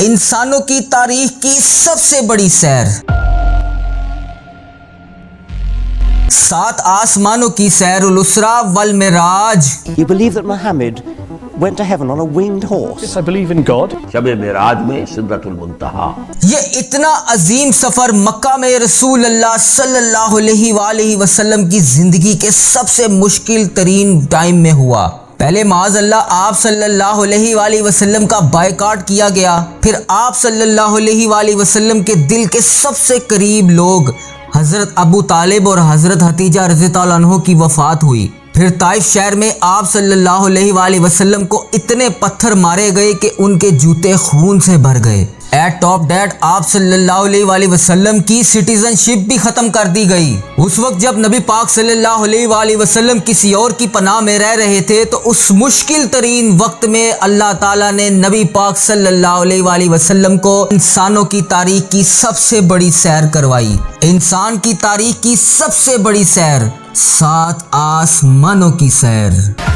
इंसानों की तारीख की सबसे बड़ी सैर, 7 आसमानों की सैर उल उसरा वल Miraj. You believe that Muhammad went to heaven on a winged horse? Yes, I believe in God. शब मेराज में सिदरतुल मुंतहा। ये इतना अजीम सफर मक्का में रसूल अल्लाह सल्लल्लाहु अलैहि वसल्लम की जिंदगी के सबसे मुश्किल तरीन टाइम में हुआ। पहले माज़ अल्लाह आप सल्लल्लाहु अलैहि वसल्लम का बायकाट किया गया, फिर आप सल्लल्लाहु अलैहि वसल्लम के दिल के सबसे करीब लोग हज़रत अबू तालिब और हज़रत हतीजा रज़ियल्लाहु अन्हु की वफ़ात हुई। फिर ताइफ शहर में आप सल्लल्लाहु अलैहि वसल्लम को इतने पत्थर मारे गए कि उनके जूते खून से भर गए। एट टॉप डेट आप सल्लल्लाहु अलैहि वसल्लम की सिटीजनशिप भी ख़त्म कर दी गई। उस वक्त जब नबी पाक सल्लल्लाहु अलैहि वसल्लम किसी और की पनाह में रह रहे थे, तो उस मुश्किल तरीन वक्त में अल्लाह ताला ने नबी पाक सल्लल्लाहु अलैहि वसल्लम को इंसानों की तारीख की सबसे बड़ी सैर करवाई। इंसान की तारीख की सबसे बड़ी सैर, 7 आसमानों की सैर।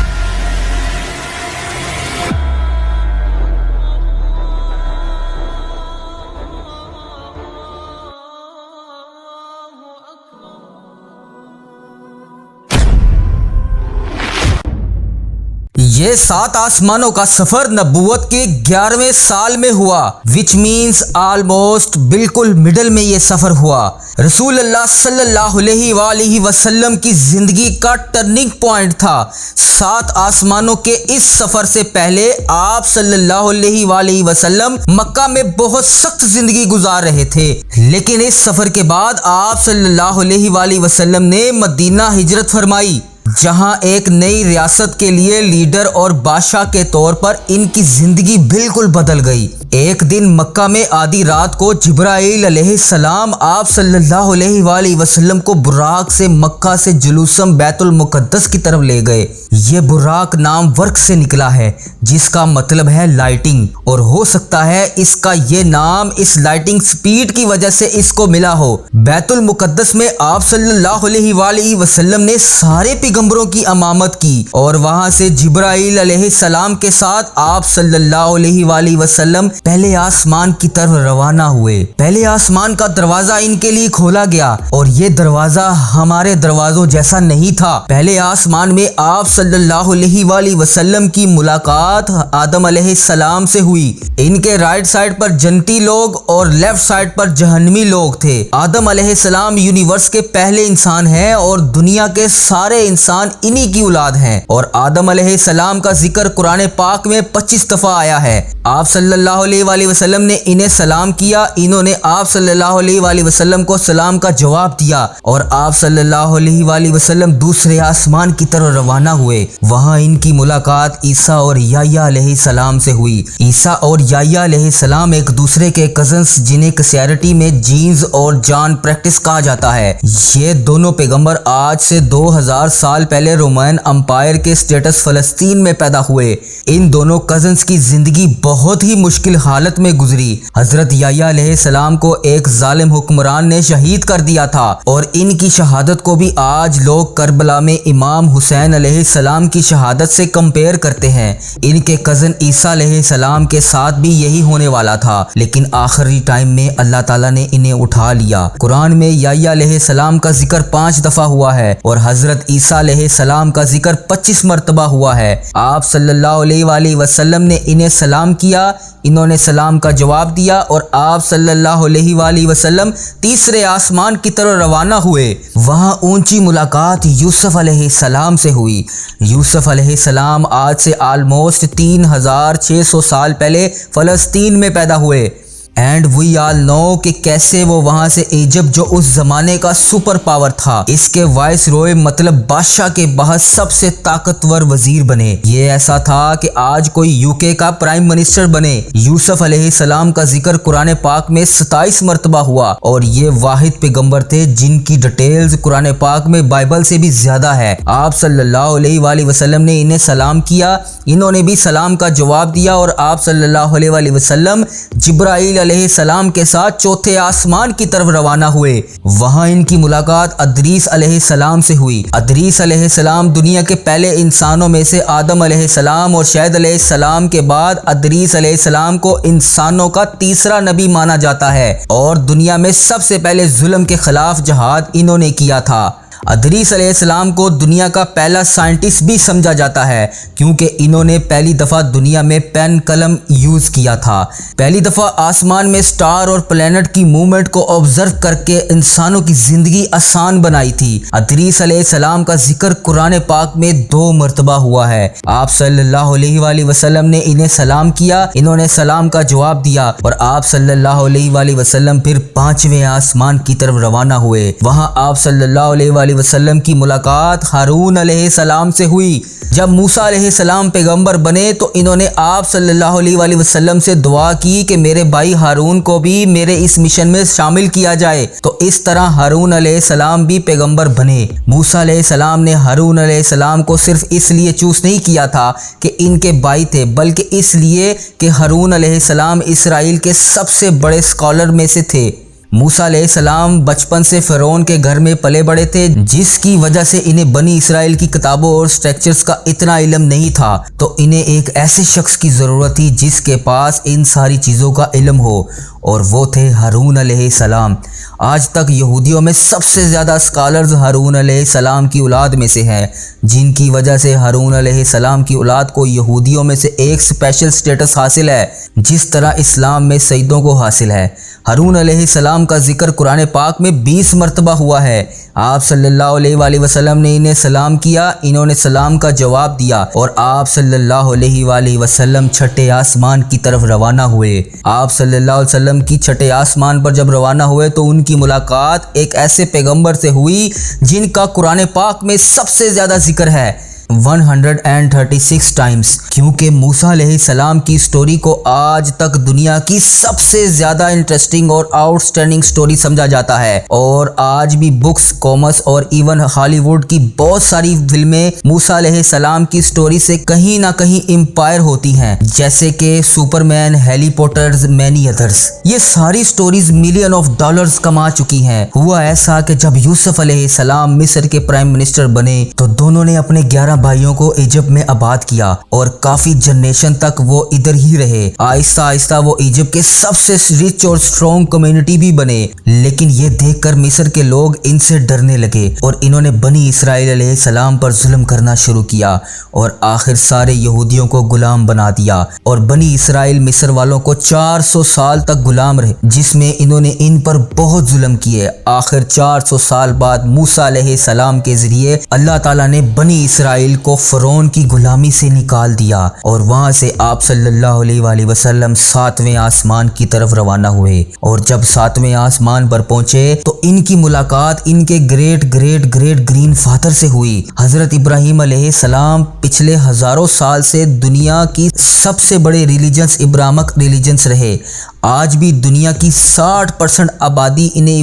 ये 7 आसमानों का सफर नबूवत के 11वें साल में हुआ, विच मीन्स ऑलमोस्ट बिल्कुल मिडल में ये सफर हुआ। रसूल अल्लाह सल्लल्लाहु अलैहि वसल्लम की जिंदगी का टर्निंग पॉइंट था। 7 आसमानों के इस सफर से पहले आप सल्लल्लाहु अलैहि वसल्लम मक्का में बहुत सख्त जिंदगी गुजार रहे थे, लेकिन इस सफर के बाद आप सल्लल्लाहु अलैहि वसल्लम ने मदीना हिजरत फरमाई, जहां एक नई रियासत के लिए लीडर और बादशाह के तौर पर इनकी जिंदगी बिल्कुल बदल गई। एक दिन मक्का में आधी रात को जिब्राईल अलैहिस्सलाम आप सल्लल्लाहु अलैहि वसल्लम को बुराक से मक्का से जुलूसम बैतुल मुकद्दस की तरफ ले गए। ये बुराक नाम वर्क से निकला है, जिसका मतलब है लाइटिंग, और हो सकता है इसका ये नाम इस लाइटिंग स्पीड की वजह से इसको मिला हो। बैतुल मुकद्दस में आप सल्लल्लाहु अलैहि वसल्लम ने सारे पैगंबरों की इमामत की, और वहां से जिब्राईल अलैहिस्सलाम के साथ आप सल्लल्लाहु अलैहि वसल्लम पहले आसमान की तरफ रवाना हुए। पहले आसमान का दरवाजा इनके लिए खोला गया, और ये दरवाजा हमारे दरवाजों जैसा नहीं था। पहले आसमान में आप सल्लल्लाहु अलैहि वसल्लम की मुलाकात आदम अलैहिस्सलाम से हुई। इनके राइट साइड पर जन्नती लोग और लेफ्ट साइड पर जहन्नमी लोग थे। आदम अलैहिस्सलाम यूनिवर्स के पहले इंसान हैं और दुनिया के सारे इंसान इन्हीं की औलाद हैं। और आदम अलैहिस्सलाम का जिक्र कुरान पाक में 25 दफा आया है। आप सल्लल्लाहु अलैहि वसल्लम ने इन्हें सलाम किया, इन्होंने आप सल्लल्लाहु अलैहि वसल्लम को सलाम का जवाब दिया, और आप सल्लल्लाहु अलैहि वसल्लम दूसरे आसमान की तरफ रवाना हुए। वहां इनकी मुलाकात ईसा और याह्या अलैहिस्सलाम से हुई। ईसा और याह्या अलैहिस्सलाम एक दूसरे के कजन्स, जिन्हें क्रिश्चियनिटी में जीन्स और जॉन प्रैक्टिस कहा जाता है। ये दोनों पैगंबर आज से 2000 साल पहले रोमन अंपायर के स्टेटस फलस्तीन में पैदा हुए। इन दोनों कजन्स की जिंदगी बहुत ही मुश्किल हालत में गुजरी। हजरत याह्या अलैहिस्सलाम को एक जालिम हुक्मरान ने शहीद कर दिया था, और इनकी शहादत को भी आज लोग करबला में इमाम हुसैन अलैहिस्सलाम की शहादत से कंपेयर करते हैं। इनके कजन ईसा अलैहिस्सलाम के साथ भी यही होने वाला था, लेकिन आखिरी टाइम में अल्लाह ताला ने इन्हें उठा लिया। कुरान में याह्या अलैहिस्सलाम का जिक्र 5 दफा हुआ है, और हजरत ईसा अलैहिस्सलाम का जिक्र 25 मरतबा हुआ है। आप सल्लल्लाहु अलैहि वसल्लम ने इन्हें सलाम किया, इन्होंने सलाम का जवाब दिया, और आप सल्लल्लाहु अलैहि वसल्लम तीसरे आसमान की तरफ रवाना हुए। वहां ऊंची मुलाकात यूसुफ अलैहिस्सलाम से हुई। यूसुफ अलैहिस्सलाम आज से ऑलमोस्ट 3600 साल पहले फलस्तीन में पैदा हुए। एंड वी ऑल नो कि कैसे वो वहां से इजिप्ट, जो उस जमाने का सुपर पावर था, इसके वाइस रॉय मतलब बादशाह के बाद सबसे ताकतवर वजीर बने। ये ऐसा था कि आज कोई यूके का प्राइम मिनिस्टर बने। यूसुफ अलैहिस्सलाम का जिक्र कुरान पाक में 27 मरतबा हुआ, और ये वाहिद पैगंबर थे जिनकी डिटेल्स कुरान पाक में बाइबल से भी ज्यादा है। आप सल्लल्लाहु अलैहि वसल्लम ने इन्हें सलाम किया, इन्होंने भी सलाम का जवाब दिया, और आप सल्लल्लाहु अलैहि वसल्लम जिब्राईल अलैहिस्सलाम के साथ चौथे आसमान की तरफ रवाना हुए। वहां इनकी मुलाकात अदरीस अलैहिस्सलाम से हुई। अदरीस अलैहिस्सलाम दुनिया के पहले इंसानों में से आदम अलैहिस्सलाम और शैद अलैहिस्सलाम के बाद अदरीस अलैहिस्सलाम को इंसानों का तीसरा नबी माना जाता है और दुनिया में सबसे पहले जुल्म के खिलाफ जहाद इन्होंने किया था। अदरीस अलैहिस्सलाम को दुनिया का पहला साइंटिस्ट भी समझा जाता है क्योंकि इन्होंने पहली दफ़ा दुनिया में पेन कलम यूज़ किया था। पहली दफ़ा आसमान में स्टार और प्लैनेट की मूवमेंट को ऑब्जर्व करके इंसानों की ज़िंदगी आसान बनाई थी। अदरीस अलैहिस्सलाम का जिक्र कुरान पाक में 2 मरतबा हुआ है। आप सल्लल्लाहु अलैहि वसल्लम ने इन्हें सलाम किया, इन्होंने सलाम का जवाब दिया और आप सल्लल्लाहु अलैहि वसल्लम फिर 5वें आसमान की तरफ रवाना हुए। वहाँ आप सल्लल्लाहु अलैहि वसल्लम की मुलाकात हारून अलैहिस्सलाम से हुई। जब मूसा अलैहिस्सलाम पैगंबर बने तो इन्होंने आप सल्लल्लाहु अलैहि वसल्लम से दुआ की कि मेरे भाई हारून को भी मेरे इस मिशन में शामिल किया जाए। तो इस तरह हारून अलैहिस्सलाम भी पैगंबर बने। मूसा अलैहिस्सलाम ने हारून अलैहिस्सलाम को सिर्फ इसलिए चूज नहीं किया था कि इनके भाई थे, बल्कि इसलिए कि हारून अलैहिस्सलाम इसराइल के सबसे बड़े स्कॉलर में से थे। मूसा अलैहिस्सलाम बचपन से फ़िरौन के घर में पले बड़े थे, जिसकी वजह से इन्हें बनी इसराइल की किताबों और स्ट्रक्चर्स का इतना इल्म नहीं था। तो इन्हें एक ऐसे शख्स की ज़रूरत थी जिसके पास इन सारी चीज़ों का इल्म हो, और वो थे हारून अलैहिस्सलाम। आज तक यहूदियों में सबसे ज़्यादा स्कॉलर्स हारून अलैहिस्सलाम की औलाद में से हैं, जिनकी वजह से हारून अलैहिस्सलाम की औलाद को यहूदियों में से एक स्पेशल स्टेटस हासिल है, जिस तरह इस्लाम में सईदों को हासिल है। हारून अलैहिस्सलाम का जिक्र कुरान पाक में 20 मरतबा हुआ है। आप सल्लल्लाहु अलैहि वसल्लम ने इन्हें सलाम किया, इन्होंने सलाम का जवाब दिया और आप सल्लल्लाहु अलैहि वसल्लम छठे आसमान की तरफ रवाना हुए। आप सल्लल्लाहु अलैहि वसल्लम की छठे आसमान पर जब रवाना हुए तो उनकी मुलाकात एक ऐसे पैगंबर से हुई जिनका कुरान पाक में सबसे ज़्यादा जिक्र है, 136 टाइम्स, क्योंकि मूसा अलैहिस्सलाम की स्टोरी को आज तक दुनिया की सबसे ज़्यादा इंटरेस्टिंग और आउटस्टैंडिंग स्टोरी समझा जाता है। और आज भी बुक्स, कॉमर्स और इवन हॉलीवुड की बहुत सारी फिल्में मूसा अलैहिस्सलाम की स्टोरी से कहीं ना कहीं इंस्पायर होती हैं, जैसे कि Superman, Harry Potters, many others. ये सारी स्टोरीज मिलियन ऑफ डॉलर्स कमा चुकी हैं। हुआ ऐसा कि जब यूसुफ अलैहिस्सलाम मिस्र के प्राइम मिनिस्टर बने तो दोनों ने अपने 11 भाइयों को इजिप्ट में आबाद किया और काफी जनरेशन तक वो इधर ही रहे। आहिस्ता आहिस्ता वो इजिप्ट के सबसे रिच और स्ट्रॉन्ग कम्युनिटी भी बने। लेकिन ये देखकर मिस्र के लोग इनसे डरने लगे और इन्होंने बनी इसराइल अलैहिस्सलाम पर जुल्म करना शुरू किया और आखिर सारे यहूदियों को गुलाम बना दिया। और बनी इसराइल मिस्र वालों को 400 साल तक गुलाम रहे, जिसमें इन्होंने इन पर बहुत जुल्म किए। आखिर 400 साल बाद मूसा अलैहिस्सलाम के जरिए अल्लाह ताला ने बनी इसराइल को फ़िरौन की गुलामी से निकाल दिया और वहां से आप सल्लल्लाहु अलैहि वसल्लम 7वें आसमान की तरफ रवाना हुए। और जब 7वें आसमान पर पहुंचे तो इनकी मुलाकात इनके great great great green father से हुई। हजरत इब्राहिम अलैहिस्सलाम पिछले हजारों साल से दुनिया की सबसे बड़े रिलीजन्स इब्राहिमिक रिलीजन्स रहे। आज भी दुनिया की 60% आबादी इन्हें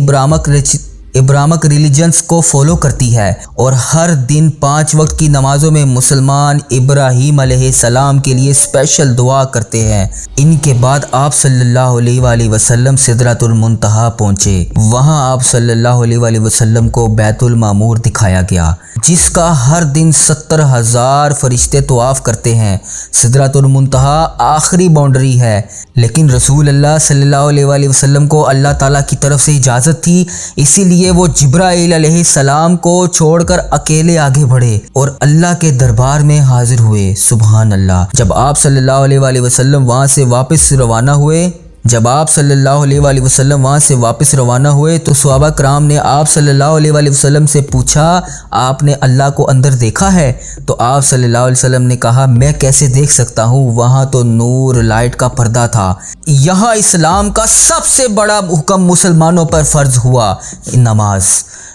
इब्राहिमिक रिलीजन्स को फॉलो करती है और हर दिन 5 वक्त की नमाजों में मुसलमान इब्राहिम अलैहिस्सलाम के लिए स्पेशल दुआ करते हैं। इनके बाद आप सल्लल्लाहु अलैहि वसल्लम सिदरतुल मुंतहा पहुंचे। वहां आप सल्लल्लाहु अलैहि वसल्लम को बैतुल मामूर दिखाया गया, जिसका हर दिन 70,000 फरिश्ते तवाफ करते हैं। सिदरतुल मुंतहा आखिरी बाउंड्री है, लेकिन रसूल अल्लाह सल्लल्लाहु अलैहि वसल्लम को अल्लाह ताला की तरफ से इजाज़त थी, इसीलिए वो जिब्राइल अलैहिस्सलाम को छोड़कर अकेले आगे बढ़े और अल्लाह के दरबार में हाजिर हुए। सुभान अल्लाह। जब आप सल्लल्लाहु अलैहि वसल्लम वहाँ से वापस रवाना हुए तो सहाबा कराम ने आप सल्लल्लाहु अलैहि वसल्लम से पूछा, आपने अल्लाह को अंदर देखा है? तो आप सल्लल्लाहु अलैहि वसल्लम ने कहा, मैं कैसे देख सकता हूँ, वहाँ तो नूर लाइट का पर्दा था। यहाँ इस्लाम का सबसे बड़ा हुक्म मुसलमानों पर फ़र्ज हुआ, नमाज।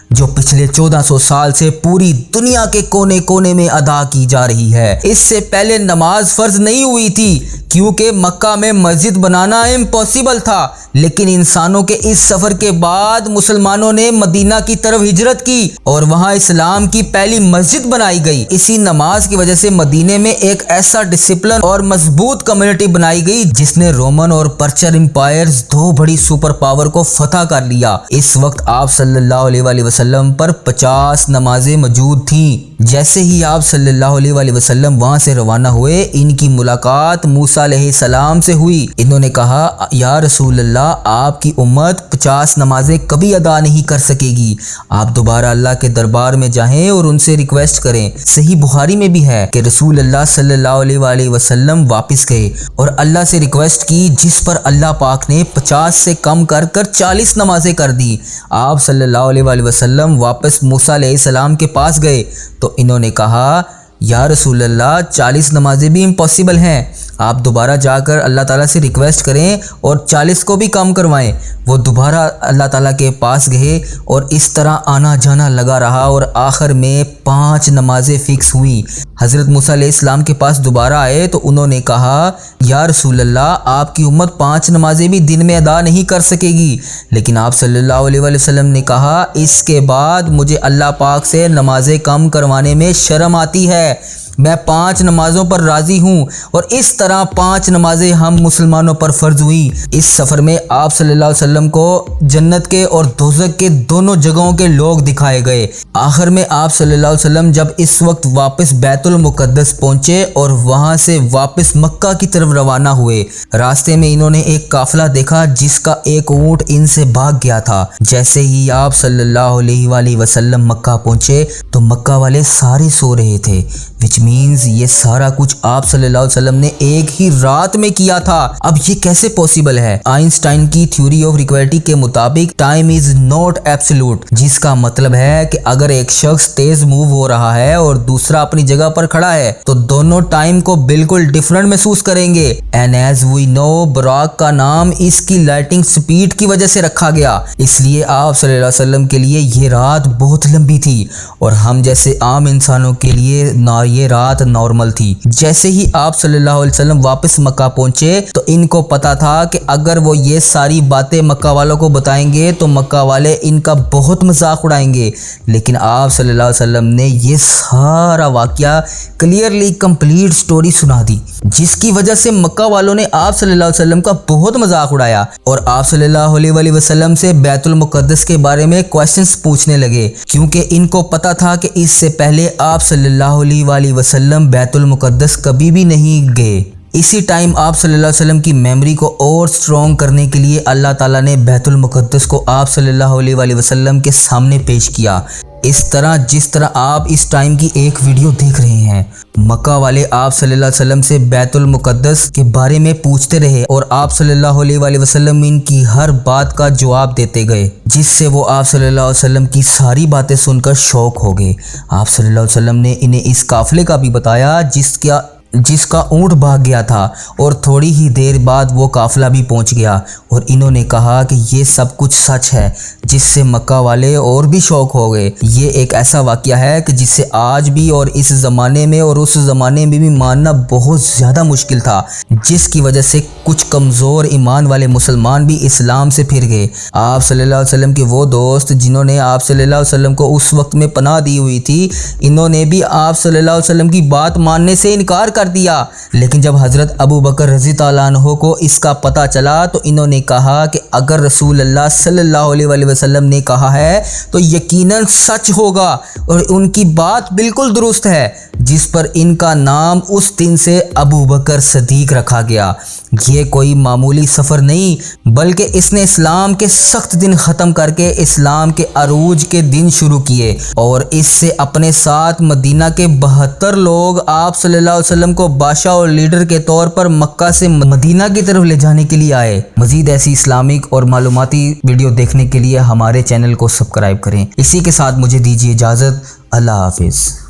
जो पिछले 1400 साल से पूरी दुनिया के कोने कोने में अदा की जा रही है। इससे पहले नमाज फर्ज नहीं हुई थी क्योंकि मक्का में मस्जिद बनाना इम्पॉसिबल था, लेकिन इंसानों के इस सफर के बाद मुसलमानों ने मदीना की तरफ हिजरत की और वहां इस्लाम की पहली मस्जिद बनाई गई। इसी नमाज की वजह से मदीने में एक ऐसा डिसिप्लिन और मजबूत कम्युनिटी बनाई गई जिसने रोमन और पर्शियन एम्पायर्स दो बड़ी सुपर पावर को फतह कर लिया। इस वक्त आप सल्लल्लाहु अलैहि वसल्लम पर 50 नमाजें मौजूद थीं। जैसे ही आप सल्लल्लाहु अलैहि वसल्लम वहां से रवाना हुए, इनकी मुलाकात मूसा अलैहिस्सलाम से हुई। इन्होंने कहा, या रसूल अल्लाह, आपकी उम्मत 50 नमाजें कभी अदा नहीं कर सकेगी। आप दोबारा अल्लाह के दरबार में जाएं और उनसे रिक्वेस्ट करें। सही बुखारी में भी है कि रसूल अल्लाह सल्लल्लाहु अलैहि वसल्लम वापस गए और अल्लाह से रिक्वेस्ट की, जिस पर अल्लाह पाक ने 50 से कम कर 40 नमाजें कर दी। आप सल्लल्लाहु अलैहि वसल्लम वापस मूसा अलैहिस्सलाम के पास गए तो इन्होंने कहा, या रसूल अल्लाह, 40 नमाजें भी इम्पॉसिबल हैं। आप दोबारा जाकर अल्लाह ताला से रिक्वेस्ट करें और 40 को भी कम करवाएं। वो दोबारा अल्लाह ताला के पास गए और इस तरह आना जाना लगा रहा और आखिर में 5 नमाजें फिक्स हुई। हज़रत मूसा अलैहिस्सलाम के पास दोबारा आए तो उन्होंने कहा, या रसूल अल्लाह, आपकी उम्मत 5 नमाजें भी दिन में अदा नहीं कर सकेगी। लेकिन आप सल्लल्लाहु अलैहि वसल्लम ने कहा, इसके बाद मुझे अल्लाह पाक से नमाजें कम करवाने में शर्म आती है। मैं 5 नमाजों पर राजी हूँ और इस तरह 5 नमाजें हम मुसलमानों पर फर्ज हुई। इस सफ़र में आप सल्लल्लाहु अलैहि वसल्लम को जन्नत के और दोज़ख के दोनों जगहों के लोग दिखाए गए। आखिर में आप सल्लल्लाहु अलैहि वसल्लम जब इस वक्त वापस बैतुल मुक़द्दस पहुँचे और वहाँ से वापस मक्का की तरफ रवाना हुए, रास्ते में इन्होंने एक काफिला देखा जिसका एक ऊँट इनसे भाग गया था। जैसे ही आप सल्लल्लाहु अलैहि वसल्लम मक्का पहुँचे तो मक्का वाले सारे सो रहे थे, विच मीन्स ये सारा कुछ आप सल्लल्लाहु अलैहि वसल्लम ने एक ही रात में किया था। अब ये कैसे पॉसिबल है? आइंस्टाइन की थ्योरी ऑफ रिलेटिविटी के मुताबिक टाइम इज नॉट एब्सोल्यूट, जिसका मतलब है कि अगर एक शख्स तेज मूव हो रहा है और दूसरा अपनी जगह पर खड़ा है तो दोनों टाइम को बिल्कुल डिफरेंट महसूस करेंगे। एंड एज वी नो, बुराक का नाम इसकी लाइटिंग स्पीड की वजह से रखा गया, इसलिए आप सल्लल्लाहु अलैहि वसल्लम के लिए ये रात बहुत लंबी थी और हम जैसे आम इंसानों के लिए ये रात नॉर्मल थी। जैसे ही आप सल्लल्लाहु अलैहि वसल्लम वापस मक्का पहुंचे तो इनको पता था कि अगर वो ये सारी बातें मक्का वालों को बताएंगे तो मक्का वाले इनका बहुत मजाक उड़ाएंगे। लेकिन आप सल्लल्लाहु अलैहि वसल्लम ने ये सारा वाकया क्लियरली कंप्लीट स्टोरी सुना दी, जिसकी वजह से मक्का वालों ने आप सल्लल्लाहु अलैहि वसल्लम का बहुत मजाक उड़ाया और आप सल्लल्लाहु अलैहि वसल्लम से बैतुल मुक़द्दस के बारे में क्वेश्चंस पूछने लगे, क्योंकि इनको पता था कि इससे पहले आप सल्लल्लाहु अलैहि वसल्लम बैतुल मुक़द्दस कभी भी नहीं गए। इसी टाइम आप सल्लल्लाहु अलैहि वसल्लम की मेमोरी को और स्ट्रॉन्ग करने के लिए अल्लाह ताला ने बैतुल मुक़द्दस को आप सल्लल्लाहु अलैहि वसल्लम के सामने पेश किया। इस तरह जिस तरह आप इस टाइम की एक वीडियो देख रहे हैं, मक्का वाले आप सल्लल्लाहु अलैहि वसल्लम से बैतुल मुक़द्दस के बारे में पूछते रहे और आप सल्लल्लाहु अलैहि वसल्लम इनकी हर बात का जवाब देते गए, जिससे वो आप सल्लल्लाहु अलैहि वसल्लम की सारी बातें सुनकर शौक हो गए। आप सल्लल्लाहु अलैहि वसल्लम ने इन्हें इस काफिले का भी बताया जिसका ऊँट भाग गया था और थोड़ी ही देर बाद वो काफिला भी पहुंच गया और इन्होंने कहा कि ये सब कुछ सच है, जिससे मक्का वाले और भी शौक हो गए। ये एक ऐसा वाकया है कि जिसे आज भी और इस ज़माने में और उस ज़माने में भी मानना बहुत ज़्यादा मुश्किल था, जिसकी वजह से कुछ कमज़ोर ईमान वाले मुसलमान भी इस्लाम से फिर गए। आप सल्लल्लाहु अलैहि वसल्लम के वो दोस्त जिन्होंने आप सल्लल्लाहु अलैहि वसल्लम को उस वक्त में पनाह दी हुई थी, इन्होंने भी आप सल्लल्लाहु अलैहि वसल्लम की बात मानने से इनकार कर दिया। लेकिन जब हज़रत अबू बकर रज़ी ताला अन्हो को इसका पता चला तो इन्होंने कहा कि अगर रसूल अल्लाह सल्लल्लाहु अलैहि वसल्लम ने कहा है तो यकीनन सच होगा और उनकी बात बिल्कुल दुरुस्त है, जिस पर इनका नाम उस दिन से अबू बकर सदीक रखा गया। ये कोई मामूली सफ़र नहीं, बल्कि इसने इस्लाम के सख्त दिन ख़त्म करके इस्लाम के अरूज के दिन शुरू किए और इससे अपने साथ मदीना के 72 लोग आप सल्लल्लाहु अलैहि वसल्लम को बादशाह और लीडर के तौर पर मक्का से मदीना की तरफ ले जाने के लिए आए। मजीद ऐसी इस्लामिक और मालूमाती वीडियो देखने के लिए हमारे चैनल को सब्सक्राइब करें। इसी के साथ मुझे दीजिए इजाज़त। अल्लाह हाफिज़।